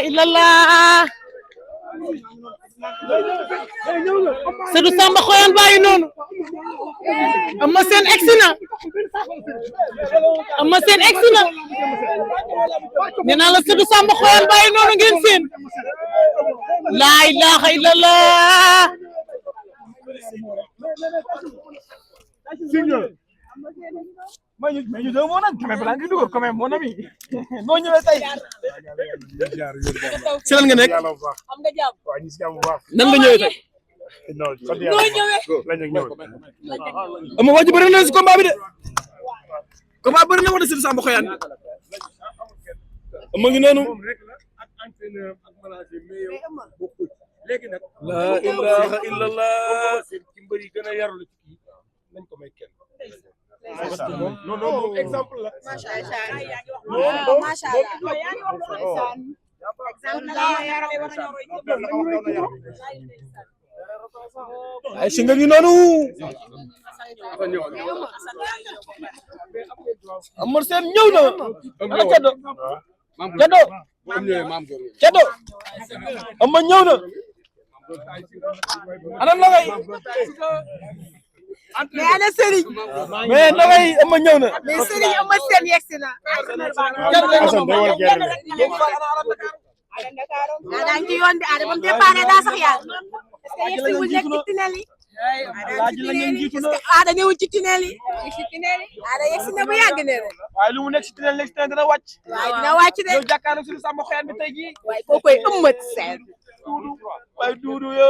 illallah Seydou Samba Xoyaan bàyyi noonu Ama Sène egsi na Ama Sène egsi na nee naa la Seydou Samba Xoyaan bàyyi noonu ngeen seen laa ilaha illallah mais ñu doon moo nag quand même balaa nga dugg quand même mon ami noo ñëwee tey si lan nga nekk am nga jàmm waaw ñu si jàmm bu baax nan nga ñëwee tey non noo ñëwee ama waa ji bëri na si combat bi de combat bëri na wax de Seydou Samba Xoyaan ama ngi noonu léegi nag la ilaha illallah ci mbëri gën a yarlu ci kii nañ ko may kenn non non exemple la macha allah macha allah ay si nga ngi noonu Amar Sène ñëw na ana Cado Ama ñëw na ana Nogay mais ana Serigne mais Nogay Ama ñëw na mais Serigne Ama Sène yegsi na daa ngi ci yoon bi Ada ba mu départ daa sax yàlla est-ce que yegsi wul nekk ci tunnel yi Ada newul ci tunnel yi Ada yegsi na bu yàgg ne waaye lu mu nekk si tunnel nekk si dina wàcc waaye dina wàcc de yow jàkkaarloo Seydou Samba Xoyaan bi tey jii waaye koo koy ëmmat seen waaye duudu yo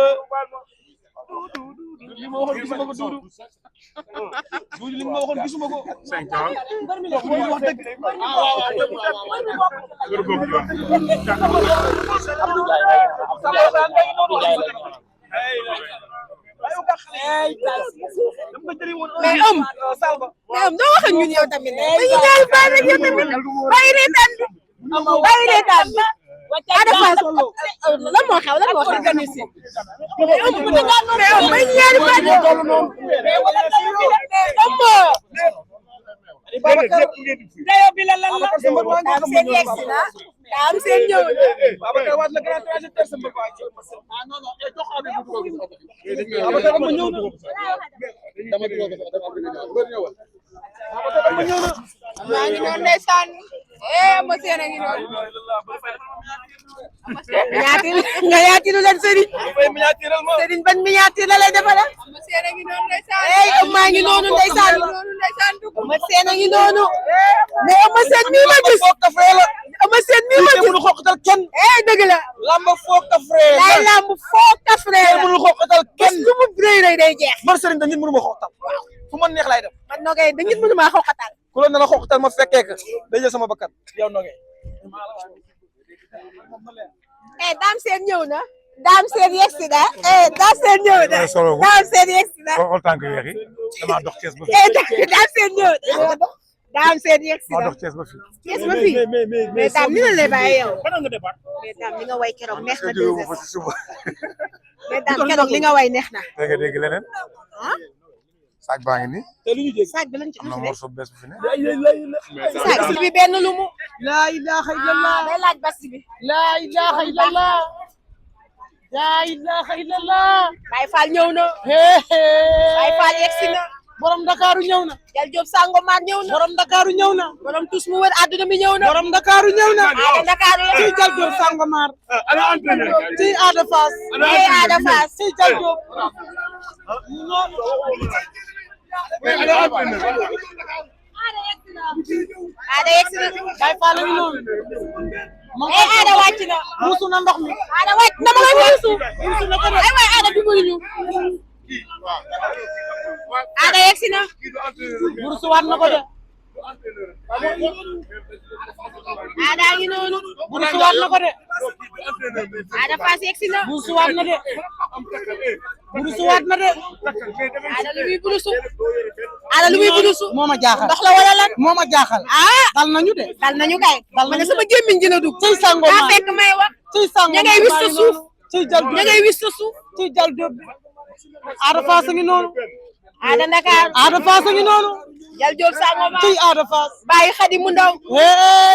li ma waxoon gisuma ko duudu li ma waxoon gisuma ko 5 ans wax dëgg mais doo wax ak ñun yow tamit dañu ñaari baay rek yow tamit bàyyi reetaan bi Ada Fass lan moo xew organisé mais bay ñaari baay dayo bi la lan la daam seen yegsi na daam seen ñëw maa ngi noonu ndeysaan Ama Sène a ngi noonu nga yaatilu leen Serigne ban miniature la lay defal Ama Sène a ngi noonu ndeysaan maa ngi noonu ndeysaan Ama Sène a ngi noonu mais Ama Sène mii ma gis Ama Sène mii ma gis mënu xoqatal kenn dëgg la lamb foog ka frère day lamb foog ka frère mënu xoqatal kenn lu mu rëy rëy day jeex man Serigne da nit mënu ma xoqatal fu ma neex lay def man Nogay da ngeen mënu maa xoqatal ku la na xoqatal ma fekkee ka day jël sama bakkan yow Nogay Dame Sène ñëw na Dame Sène yegsi na Dame Sène ñëw na Dame Sène yegsi na xool tànk weex yi dama dox Thiès ba Dame Sène ñëw na Dame Sène yegsi na dox Thiès ba fi Thiès ba fii mais Dame ni la lay bàyyee yow mais Dame li nga way keroog neex na mais Dame keroog li nga way neex na dégg leneen sac baa ngi nii te lu ñu jéggi sac bi lañ ci am na morceau bees bu fi ne sac si bi benn lu mu la ilaha illallah day laaj basi bi la ilaha illallah la ilaha illallah Baye Fall ñëw na Baye Fall yegsi na borom Dakaru ñëw na Jal Diop Sangomar ñëw na borom Dakaru ñëw na borom tous mu wër àdduna mi ñëw na borom Dakaru ñëw na Ada Dakaru ci Jal Diop Sangomar ci Ada Fass Ada Fass ci Jal Diop Ada yegsi na Baye Fall ngi noonu Ada wàcc na musu na ndox mi Ada wàcc dama lay musu na ko ay waay Ada dimbali ñu Ada yegsi na musu waat na ko de Ada ngi noonu musu waat na ko de Ada Fass yegsi na musu waat na de musu waat na de Ada lu muy bulusu Ada lu muy bulusu moo ma jaaxal ndox la wala lan moo ma jaaxal dal nañu de dal nañu kay ma ne sama gémmiñ gi la dugg ciy Sangomar daa fekk may wax ciy Sangomar ña ngay wis sa suuf ciy Jal Diop ña ngay wis sa suuf ciy Jal Diop Ada Fass a ngi noonu Ada Dakar Ada Fass a ngi noonu Jal Diop Sangomar ciy Ada Fass bàyyi xadi mu ndaw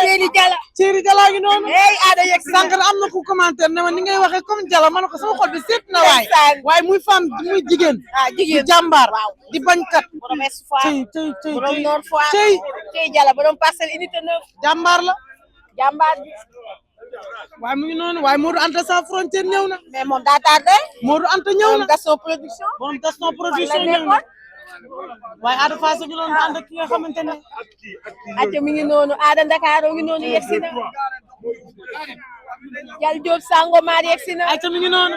Seeni Jala Céri Jala ngi noonu Ada yegg si sànq am na ku commentaire ne ma ni ngay waxee comme Jala ma ne ko sama xol bi seet na waay Ndeysaan. waaye muy femme muy jigéen jigéen di jàmbaar waaw di bañkat borom Espoir borom Nord Foire ciy ciy Jala borom Parcelles Unité 9 jàmbaar la jàmbaar bi waaye mu ngi noonu waaye Modou Anta sans frontière ñëw na mais moom daa tardé Modou Anta ñëw borom na Gaston Production borom Gaston production la ñëw na nekkoon waaye Ada Fass ngi noonu ànd ak ki nga xamante ne acca mi ngi noonu Ada Ndakaaru ngi noonu yegg si na Jal Diop Sangomar yegg si na ay ta mi ngi noonu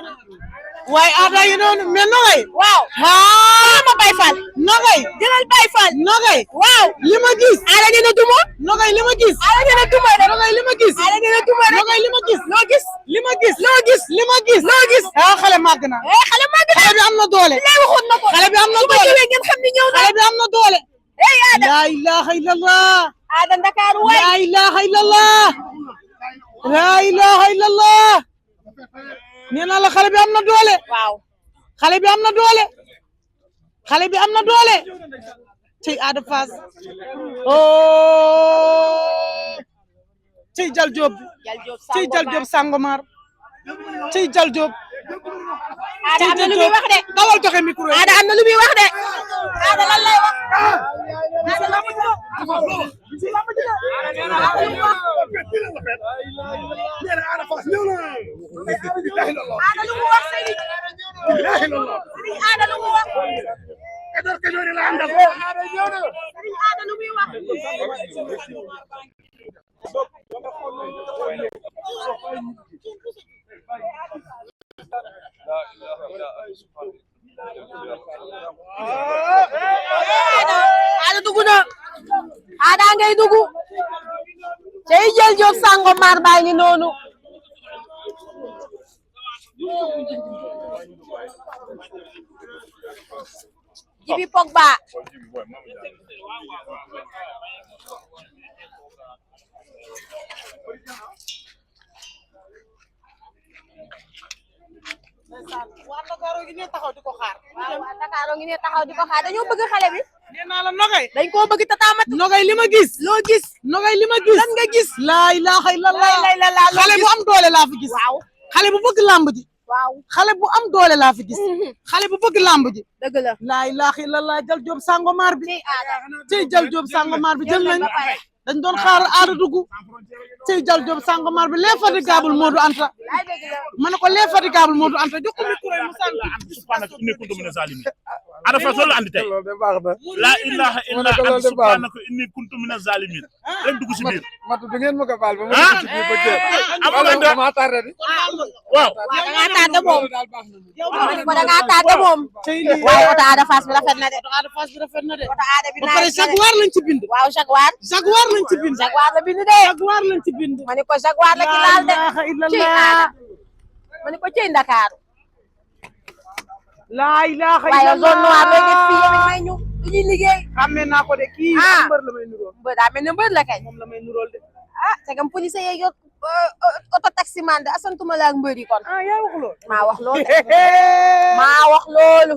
waaye Ada ngi noonu mais nogay waaw ma Baye Fall nogay jëlal Baye Fall nogay waaw li ma gis Ada dina duma nogay li ma gis Ada dina duma de nogay li ma gis Ada dina duma de nogay li ma gis loo gis li ma gis loo gis li ma gis loo gis ah xale màgg na xale màgg na xale bi am na doole lay waxoon na ko xale bi am na su ma doole ñëwee ngeen xam ni ñëw na xale bi am na doole Ada la ilaha illallah Ada Ndakaaru waay la ilaha illallah la ilaha illallah nee naa la xale bi am na doole waaw xale bi am na doole xale bi am na doole ci Ada Fass oh ci Jal Diop ci Jal Diop Sangomar ci Jal Diop Ada am na lu muy wax de dawal joxe micro yi Ada am na lu muy wax de Ada lan lay wax Ada lu mu wax Seydi Ada lu mu wax Sëriñ Ada lu muy wax Ada dugg na Ada ngay dugg cey Jal Diop Sangomar baa ngi noonu Jibi Pogba waa Ndakaaru gi ne taxaw di ko xaar waaw waa Ndakaaru ngi ne taxaw di ko xaar dañoo bëgg xale bi nee naa la nogay dañ koo bëgg tataamat nogay li ma gis loo gis nogay li ma gis lan nga gis laa ilaha illallah xale bu am doole laa fi gis waaw xale bu bëgg làmb ji waaw xale bu am doole laa fi gis xale bu bëgg làmb ji dëgg la laa ilaha illallah Jal Diop Sangomar bi ci Jal Diop Sangomar bi jël nañ dañ doon xaar Ada dugg ci Jal Diop Sangomar bi l'infatigable Modou Anta ma ne ko l'infatigable Modou Anta jox ko micro yi mu sant subhanaka inni kuntu mina zalimin Ada Fass loolu la andi tey la ilaha illa anta subhanaka inni kuntu mina zalimin rek dugg si biir matu du ngeen ma ko baal ba ma dugg ci biir ba jeex dama tardé di waaw da ngaa tardé moom ko da ngaa tardé moom waaye oto Ada Fass bi rafet na de Ada Fass bi rafet na de oto Ada bi ba pare Jaguar lañ ci bind waaw Jaguar Jaguar lañ ci bind Jaguar la bind de Jaguar lañ ci bind ma ni ko Jaguar la ci laal de la ilaha cey illallah Ada ma ni ko cey Ndakaaru la ilaha waaye illallah zone noire looy def fii yow may ñu du ñuy liggéey xamee naa ko de kii Ah. mbër la may nuróol mbër daa mel ne mbër la kay moom la may nuróol de segam police yeeg yor oto taximan de asantuma la ak mbër yi kon yaa wax loolu maa wax loolu maa wax loolu